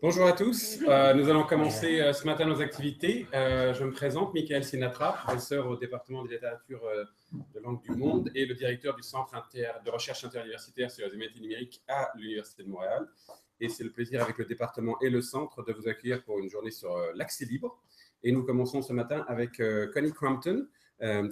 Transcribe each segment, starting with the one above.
Bonjour à tous, nous allons commencer ce matin nos activités. Je me présente, Michael Sinatra, professeur au département de littérature de langue du monde et le directeur du Centre de recherche interuniversitaire sur les humanités numériques à l'Université de Montréal. Et c'est le plaisir avec le département et le centre de vous accueillir pour une journée sur l'accès libre. Et nous commençons ce matin avec Connie Crompton,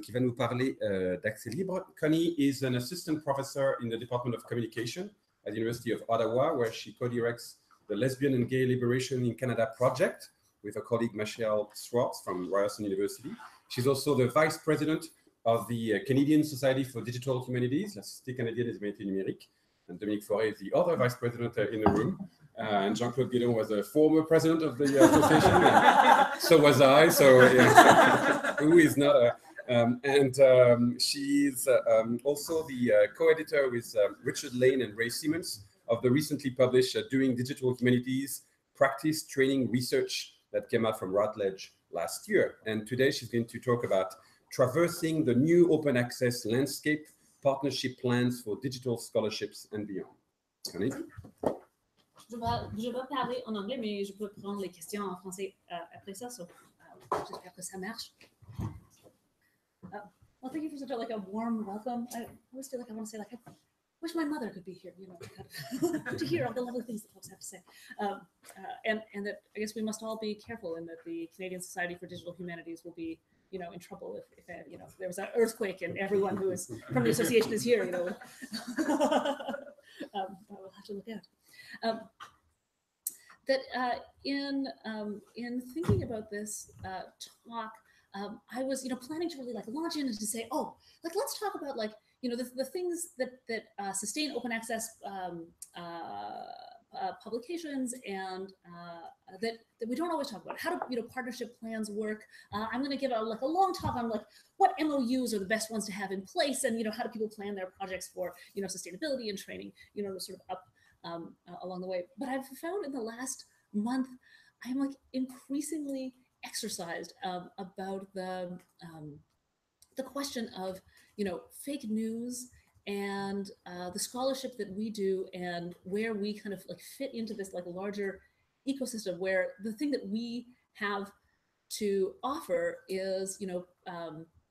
qui va nous parler d'accès libre. Connie is an assistant professor in the Department of Communication at the University of Ottawa, where she co-directs the Lesbian and Gay Liberation in Canada project with her colleague Michelle Swartz from Ryerson University. She's also the vice president of the Canadian Society for Digital Humanities, la Société canadienne des humanités numériques. And Dominique Fauré is the other vice president in the room. And Jean-Claude Guédon was a former president of the association, and so was I. So yeah, who is not a... she's also the co-editor with Richard Lane and Ray Siemens of the recently published Doing Digital Humanities Practice, Training, Research that came out from Routledge last year. And today she's going to talk about traversing the new open access landscape, partnership plans for digital scholarships and beyond. Connie? Je vais parler en anglais, mais je peux prendre les questions en français après ça. J'espère que ça marche. Well, thank you for such a warm welcome. I always feel like I want to say I wish my mother could be here, to hear all the lovely things that folks have to say. And that I guess we must all be careful, and that the Canadian Society for Digital Humanities will be, in trouble if there was an earthquake and everyone who is from the association is here, we'll have to look out. In thinking about this talk, I was, planning to really launch in and to say, let's talk about the things that sustain open access publications and that we don't always talk about. How do partnership plans work? I'm going to give a long talk on what MOUs are the best ones to have in place, and how do people plan their projects for sustainability and training, sort of up along the way. But I've found in the last month, I'm increasingly exercised about the question of fake news and the scholarship that we do, and where we kind of fit into this larger ecosystem, where the thing that we have to offer is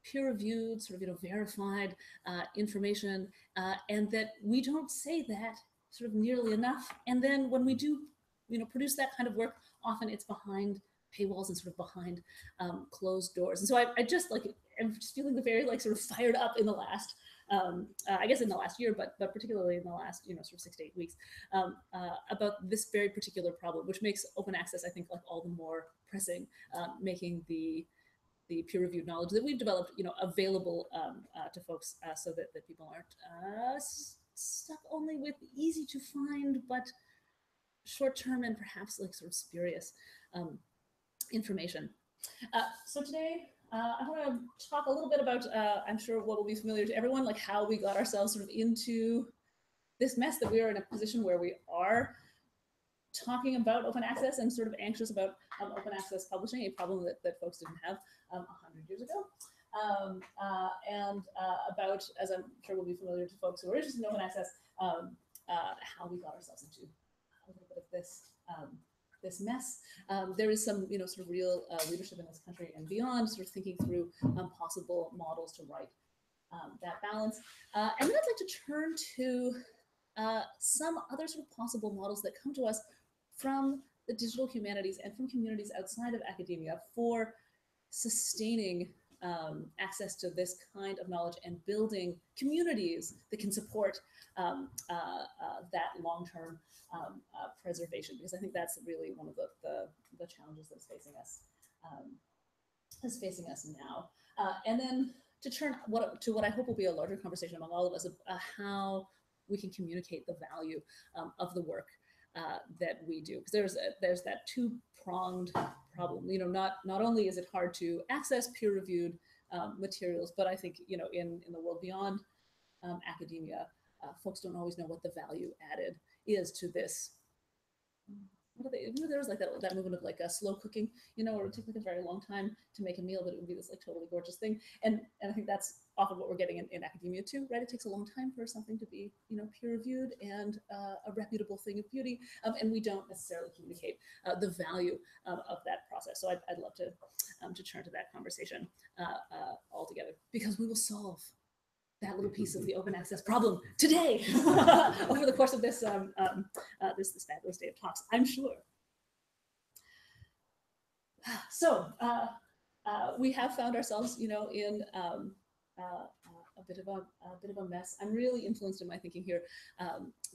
peer-reviewed, sort of verified information, and that we don't say that sort of nearly enough. And then when we do produce that kind of work, often it's behind paywalls and sort of behind closed doors. And so I just am just feeling very sort of fired up in the last, I guess in the last year, but particularly in the last sort of 6 to 8 weeks, about this very particular problem, which makes open access, I think, all the more pressing, making the peer-reviewed knowledge that we've developed available to folks, so that people aren't stuck only with easy to find but short-term and perhaps sort of spurious information. So today, I want to talk a little bit about, I'm sure what will be familiar to everyone, how we got ourselves sort of into this mess, that we are in a position where we are talking about open access and sort of anxious about open access publishing, a problem that folks didn't have 100 years ago. And about, as I'm sure will be familiar to folks who are interested in open access, how we got ourselves into a little bit of this mess. There is some, sort of real leadership in this country and beyond, sort of thinking through possible models to right that balance. And then I'd like to turn to some other sort of possible models that come to us from the digital humanities and from communities outside of academia for sustaining access to this kind of knowledge and building communities that can support that long-term preservation, because I think that's really one of the challenges that's facing us now. And then to turn to what I hope will be a larger conversation among all of us, how we can communicate the value of the work that we do, because there's that two-pronged problem. Not only is it hard to access peer-reviewed materials, but I think in the world beyond academia, folks don't always know what the value added is to this remember there was like that movement of like slow cooking, you know, where it would take like a very long time to make a meal, but it would be this like totally gorgeous thing. And I think that's often what we're getting in academia too, right? It takes a long time for something to be, you know, peer reviewed and a reputable thing of beauty, and we don't necessarily communicate the value of that process. So I'd love to turn to that conversation altogether, because we will solve that little piece of the open access problem today over the course of this this fabulous day of talks, I'm sure. So we have found ourselves, you know, in a bit of a mess. I'm really influenced in my thinking here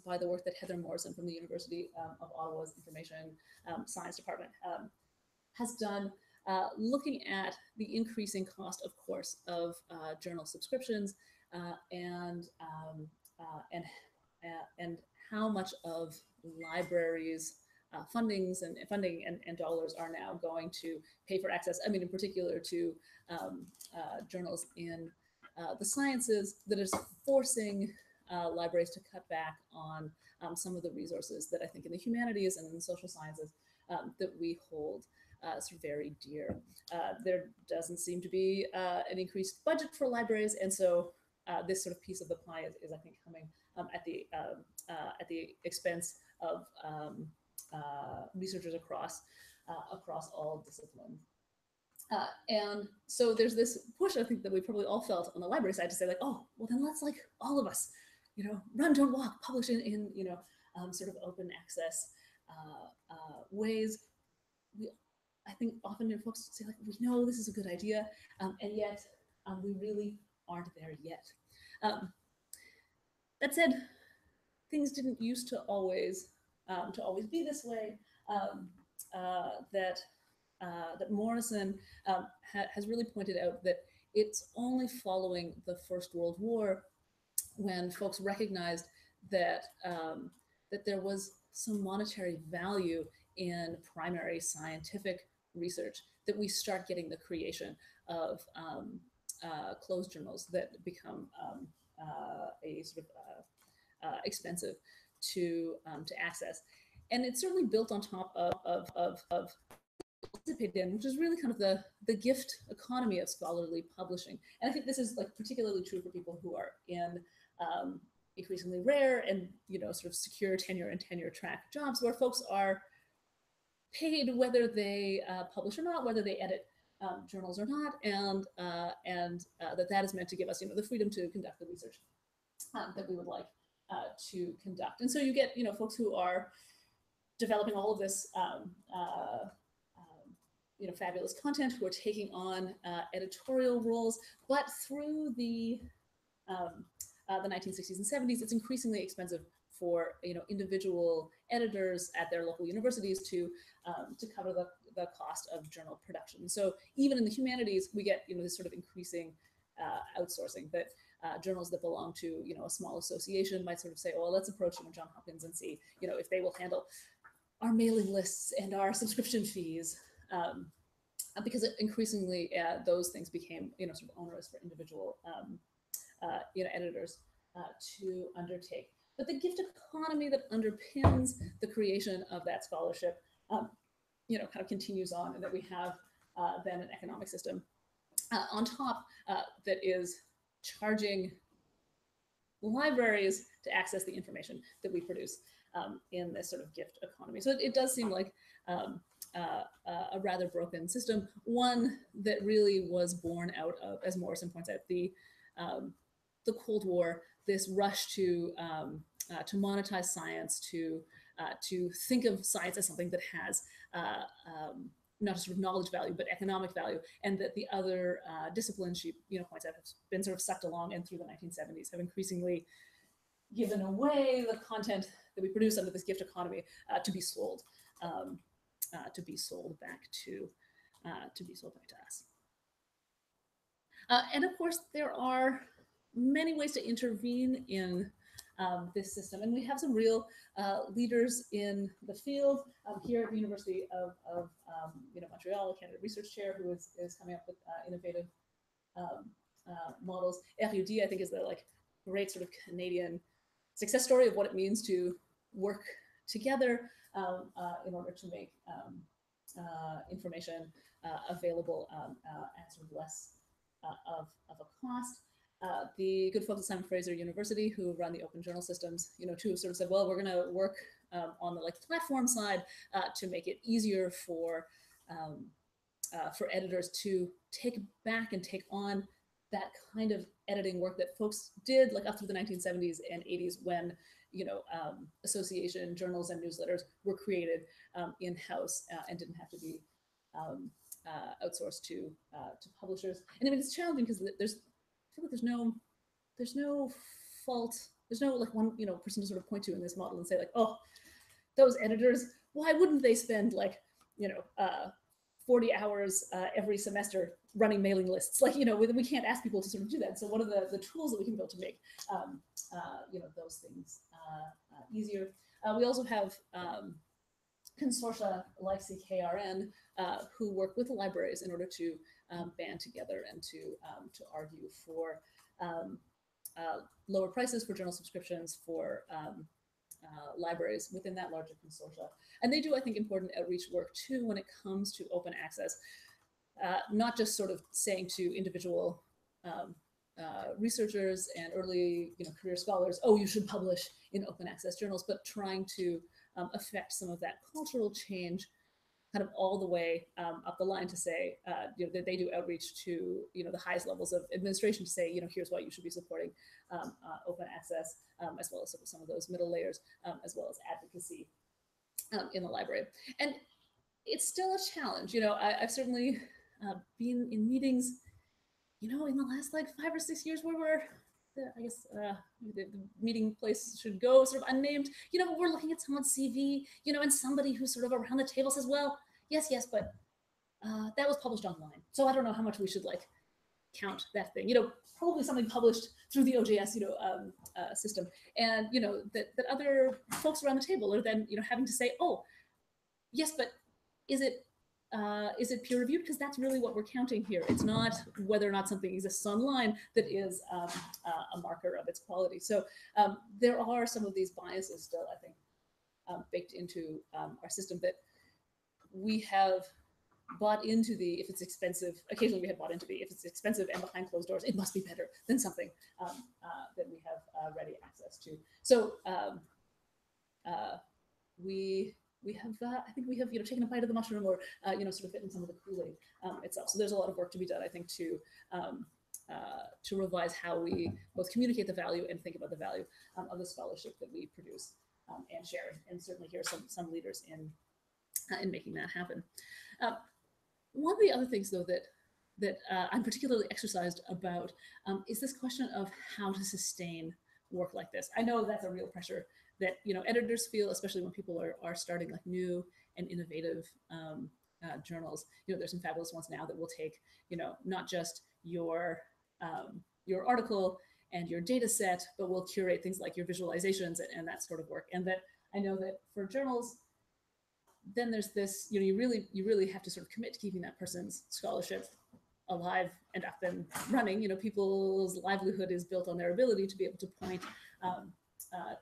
by the work that Heather Morrison from the University of Ottawa's Information Science Department has done, looking at the increasing cost, of course, of journal subscriptions and how much of libraries' funding and dollars are now going to pay for access. I mean, in particular to journals in the sciences, that is forcing libraries to cut back on some of the resources that I think in the humanities and in the social sciences that we hold sort of very dear. There doesn't seem to be an increased budget for libraries, and so this sort of piece of the pie is I think, coming at the expense of researchers across all disciplines. And so there's this push, I think, that we probably all felt on the library side to say, like, oh, well, then let's, like, all of us, you know, run, don't walk, publish in you know, sort of open access ways. I think often folks say, like, we know this is a good idea, and yet we really aren't there yet. That said, things didn't used to always be this way. That Morrison has really pointed out that it's only following the First World War, when folks recognized that that there was some monetary value in primary scientific research, that we start getting the creation of closed journals that become a sort of expensive to access. And it's certainly built on top of participated in, which is really kind of the gift economy of scholarly publishing. And I think this is, like, particularly true for people who are in increasingly rare and, you know, sort of secure tenure and tenure track jobs, where folks are paid whether they publish or not, whether they edit journals or not, and that is meant to give us, you know, the freedom to conduct the research that we would like to conduct. And so you get, you know, folks who are developing all of this you know, fabulous content, who are taking on editorial roles, but through the 1960s and 70s, it's increasingly expensive for, you know, individual editors at their local universities to cover the cost of journal production. So even in the humanities, we get, you know, this sort of increasing outsourcing, that journals that belong to, you know, a small association might sort of say, oh, well, let's approach, you know, Johns Hopkins and see, you know, if they will handle our mailing lists and our subscription fees, because increasingly those things became, you know, sort of onerous for individual you know, editors to undertake. But the gift economy that underpins the creation of that scholarship, you know, kind of continues on, and that we have then an economic system on top that is charging libraries to access the information that we produce in this sort of gift economy. So it does seem like a rather broken system, one that really was born out of, as Morrison points out, the Cold War, this rush to monetize science, to think of science as something that has not just sort of knowledge value, but economic value, and that the other disciplines, she, you know, points out, have been sort of sucked along, and through the 1970s have increasingly given away the content that we produce under this gift economy to be sold back to us. And of course, there are many ways to intervene in this system, and we have some real leaders in the field here at the University of you know, Montreal, a candidate research chair who is coming up with innovative models. RUD, I think, is the, like, great sort of Canadian success story of what it means to work together in order to make information available at sort of less of a cost. The good folks at Simon Fraser University, who run the open journal systems, too, sort of said, well, we're going to work on the platform side to make it easier for editors to take back and take on that kind of editing work that folks did up through the 1970s and 80s when association journals and newsletters were created in-house and didn't have to be outsourced to publishers. And I mean, it's challenging because I feel like there's no fault, there's no one person to sort of point to in this model and say oh, those editors, why wouldn't they spend 40 hours every semester running mailing lists? We can't ask people to sort of do that. So what are the tools that we can build to make those things easier? We also have consortia like CKRN who work with the libraries in order to band together and to argue for lower prices for journal subscriptions for libraries within that larger consortia. And they do, I think, important outreach work too when it comes to open access, not just sort of saying to individual researchers and early career scholars, oh, you should publish in open access journals, but trying to affect some of that cultural change kind of all the way up the line to say that they do outreach to the highest levels of administration to say here's why you should be supporting open access, as well as some of those middle layers, as well as advocacy in the library. And it's still a challenge. I've certainly been in meetings in the last 5 or 6 years where we're I guess the meeting place should go sort of unnamed, we're looking at someone's CV, and somebody who's sort of around the table says, well, yes, but that was published online. So I don't know how much we should count that thing, probably something published through the OJS, system. And, that other folks around the table are then, having to say, oh, yes, but is it peer reviewed? Because that's really what we're counting here. It's not whether or not something exists online that is a marker of its quality. So there are some of these biases still, I think, baked into our system that we have bought into if it's expensive, occasionally we have bought into if it's expensive and behind closed doors, it must be better than something that we have ready access to. So we have, I think we have, taken a bite of the mushroom or, sort of bitten some of the Kool-Aid itself. So there's a lot of work to be done, I think, to revise how we both communicate the value and think about the value of the scholarship that we produce and share. And certainly here are some leaders in making that happen. One of the other things, though, that I'm particularly exercised about is this question of how to sustain work like this. I know that's a real pressure that editors feel, especially when people are starting new and innovative journals. There's some fabulous ones now that will take not just your article and your data set, but will curate things like your visualizations and that sort of work. And that I know that for journals, then there's this, you really have to sort of commit to keeping that person's scholarship alive and up and running. People's livelihood is built on their ability to be able to point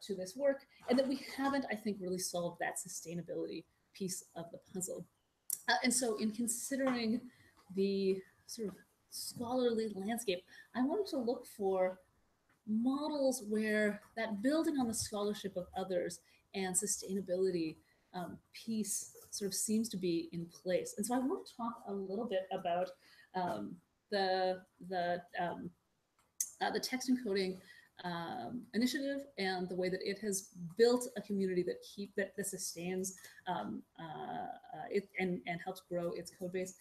to this work, and that we haven't, I think, really solved that sustainability piece of the puzzle. And so in considering the sort of scholarly landscape, I wanted to look for models where that building on the scholarship of others and sustainability piece sort of seems to be in place. And so I want to talk a little bit about the text encoding initiative and the way that it has built a community that sustains it and helps grow its code base,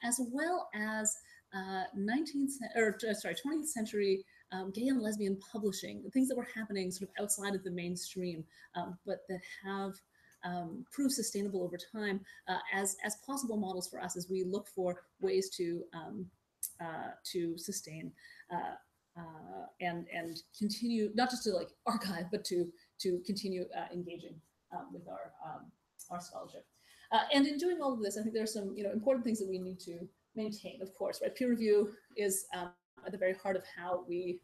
as well as 20th century gay and lesbian publishing, things that were happening sort of outside of the mainstream, but that have proved sustainable over time as possible models for us as we look for ways to sustain and continue, not just to archive, but to continue engaging with our scholarship. And in doing all of this, I think there are some important things that we need to maintain. Of course, right? Peer review is at the very heart of how we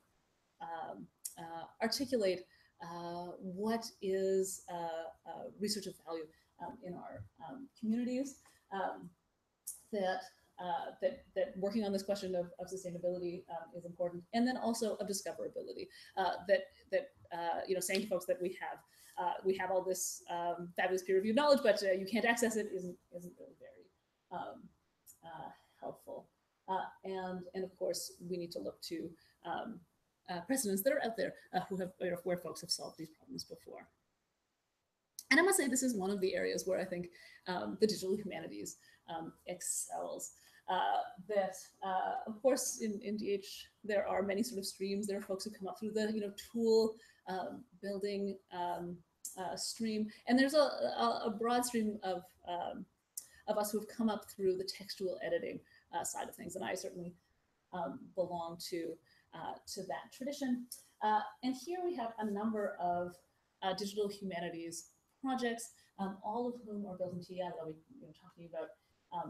articulate what is research of value in our communities, that working on this question of sustainability is important, and then also of discoverability. Saying to folks that we have all this fabulous peer-reviewed knowledge, but you can't access it isn't really very helpful. And of course, we need to look to precedents that are out there where folks have solved these problems before. And I must say, this is one of the areas where I think the digital humanities excels. Of course, in DH, there are many sort of streams. There are folks who come up through the tool building stream, and there's a broad stream of us who have come up through the textual editing side of things, and I certainly belong to that tradition. And here we have a number of digital humanities projects, all of whom are built in TI, that I'll be talking about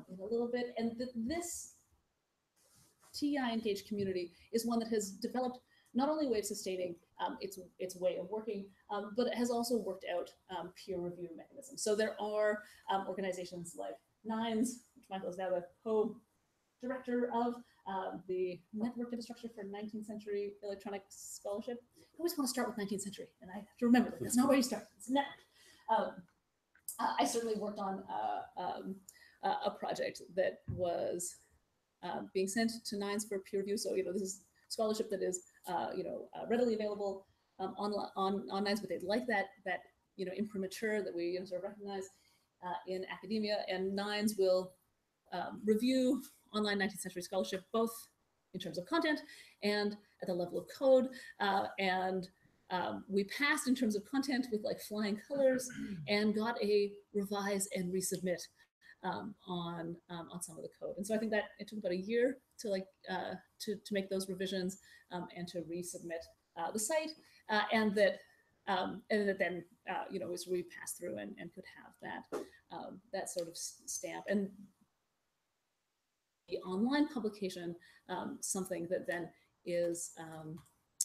in a little bit. And this TI engaged community is one that has developed not only a way of sustaining its way of working, but it has also worked out peer review mechanisms. So there are organizations like NINES, which Michael is now the co-director of, the Network Infrastructure for 19th Century Electronic Scholarship. I always want to start with 19th century, and I have to remember that that's not where you start. It's not. I certainly worked on a project that was being sent to NINES for peer review. So this is scholarship that is readily available on NINES, but they'd like that imprimatur that we sort of recognize in academia, and NINES will review online 19th century scholarship, both in terms of content and at the level of code. We passed in terms of content with like flying colors, and got a revise and resubmit on some of the code. And so I think that it took about a year to to make those revisions and to resubmit the site, and that then was repassed through and could have that sort of stamp. And the online publication, something that then is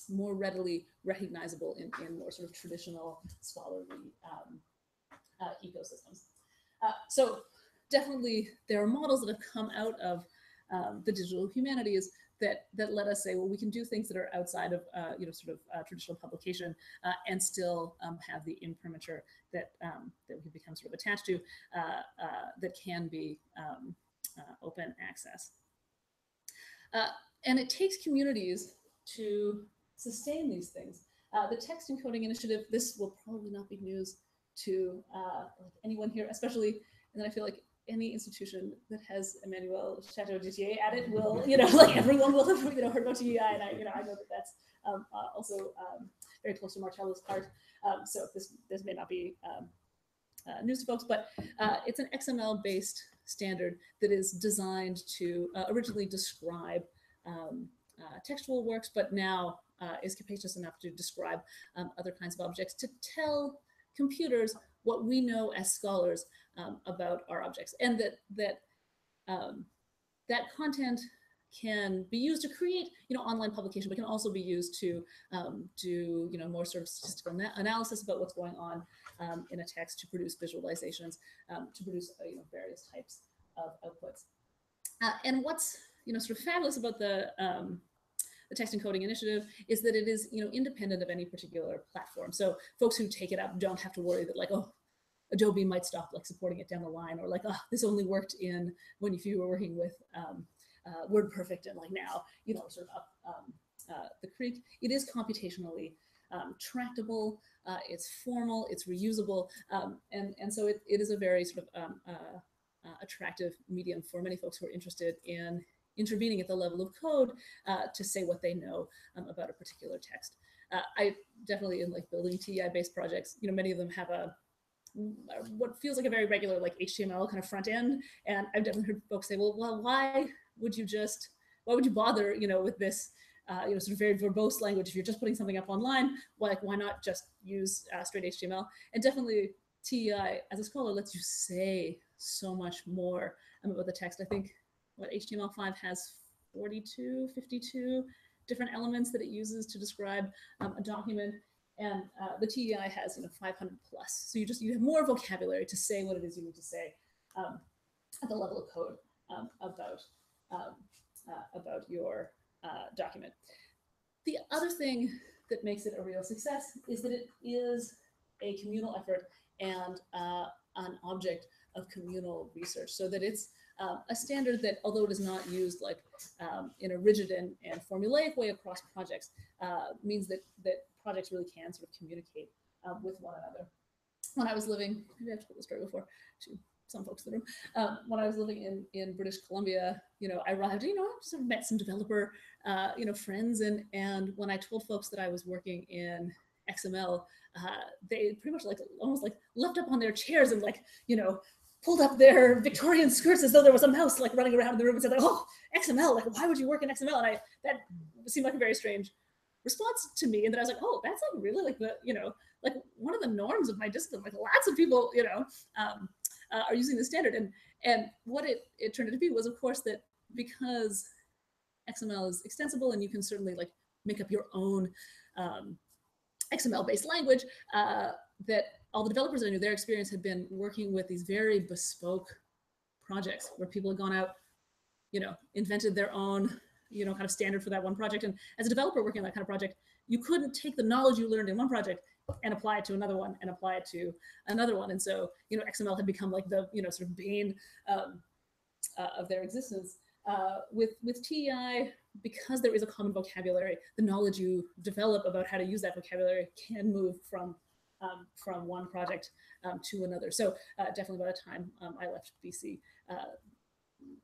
more readily recognizable in more sort of traditional scholarly ecosystems. So definitely there are models that have come out of the digital humanities that let us say, well, we can do things that are outside of traditional publication and still have the imprimatur that we can become sort of attached to, that can be open access. And it takes communities to sustain these things. The text encoding initiative, this will probably not be news to anyone here, especially, and then I feel like any institution that has Emmanuel Chateau-Dittier at it will, everyone will have heard about TEI, and I know that that's also very close to Marcello's heart. So this may not be news to folks, but it's an XML-based standard that is designed to originally describe textual works, but now is capacious enough to describe other kinds of objects, to tell computers what we know as scholars about our objects, and that content can be used to create online publication, but can also be used to do more sort of statistical analysis about what's going on in a text, to produce visualizations, to produce various types of outputs. And what's sort of fabulous about the text encoding initiative is that it is independent of any particular platform. So folks who take it up don't have to worry that Adobe might stop supporting it down the line, or this only worked if you were working with WordPerfect, and now sort of up the creek. It is computationally tractable, it's formal, it's reusable, and so it is a very sort of attractive medium for many folks who are interested in intervening at the level of code to say what they know about a particular text. I definitely, in building TEI-based projects, many of them have what feels like a very regular HTML kind of front end, and I've definitely heard folks say, well, why would you bother with this sort of very verbose language if you're just putting something up online? Why not just use straight HTML? And definitely TEI as a scholar lets you say so much more about the text. I think HTML5 has 42, 52 different elements that it uses to describe a document. And the TEI has 500 plus, so you have more vocabulary to say what it is you need to say at the level of code about your document. The other thing that makes it a real success is that it is a communal effort and an object of communal research, so that it's a standard that, although it is not used like in a rigid and formulaic way across projects, means that projects really can sort of communicate with one another. When I was living, maybe I've told this story before to some folks in the room. When I was living in British Columbia, I arrived, I sort of met some developer, friends, and when I told folks that I was working in XML, they pretty much almost leapt up on their chairs and pulled up their Victorian skirts as though there was a mouse running around in the room and said, "Oh, XML! Why would you work in XML?" And that seemed like a very strange response to me. And then I was like, "Oh, that's really one of the norms of my discipline. Lots of people, are using the standard." And what it turned out to be was, of course, that because XML is extensible and you can certainly make up your own XML-based language, that all the developers I knew, their experience had been working with these very bespoke projects where people had gone out, invented their own, kind of standard for that one project. And as a developer working on that kind of project, you couldn't take the knowledge you learned in one project and apply it to another one and apply it to another one. And so, XML had become the, sort of bane of their existence. With TEI, because there is a common vocabulary, the knowledge you develop about how to use that vocabulary can move from one project to another. So definitely by the time I left BC,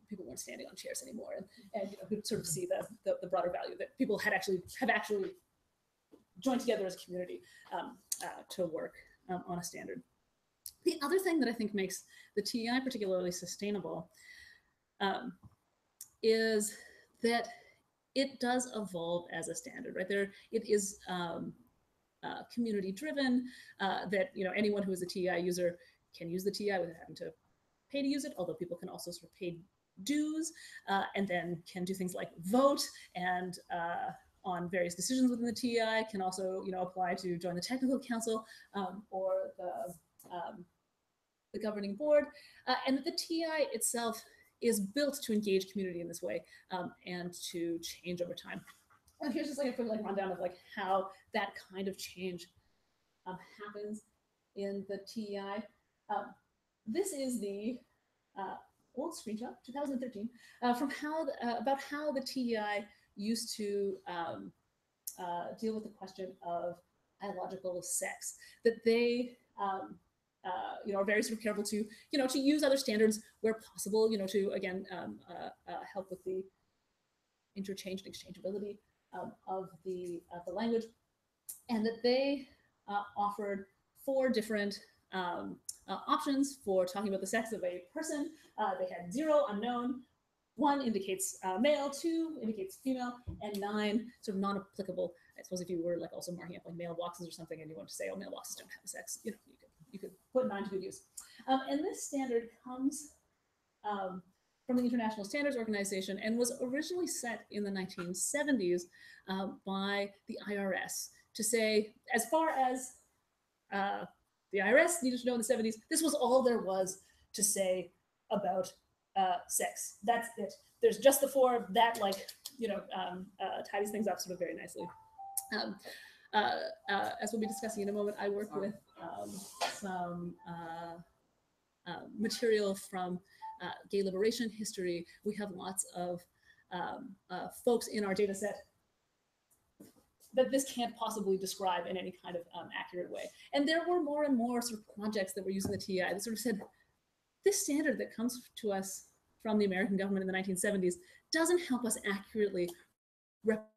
people weren't standing on chairs anymore, and you could sort of see the broader value that people have actually joined together as a community to work on a standard. The other thing that I think makes the TEI particularly sustainable is that it does evolve as a standard, right? It is community driven, that anyone who is a TEI user can use the TEI without having to pay to use it, although people can also sort of pay dues and then can do things like vote and on various decisions within the TEI, can also apply to join the technical council or the governing board, and that the TEI itself is built to engage community in this way and to change over time. And here's just a quick rundown of how that kind of change happens in the TEI. This is the old screenshot, 2013, from about how the TEI used to deal with the question of biological sex. That they are very sort of careful to to use other standards where possible, to again help with the interchange and exchangeability of the language, and that they offered 4 different options for talking about the sex of a person. They had 0, unknown, 1 indicates male, 2 indicates female, and 9 sort of non-applicable. I suppose if you were also marking up mailboxes or something and you want to say, oh, mailboxes don't have a sex, you could put 9 to good use. And this standard comes from the International Standards Organization and was originally set in the 1970s by the IRS to say, as far as the IRS needed to know in the 70s, this was all there was to say about sex. That's it. There's just the 4 that tidies things up sort of very nicely. As we'll be discussing in a moment, I work with some material from gay liberation history. We have lots of folks in our data set that this can't possibly describe in any kind of accurate way. And there were more and more sort of projects that were using the TEI that sort of said, this standard that comes to us from the American government in the 1970s doesn't help us accurately represent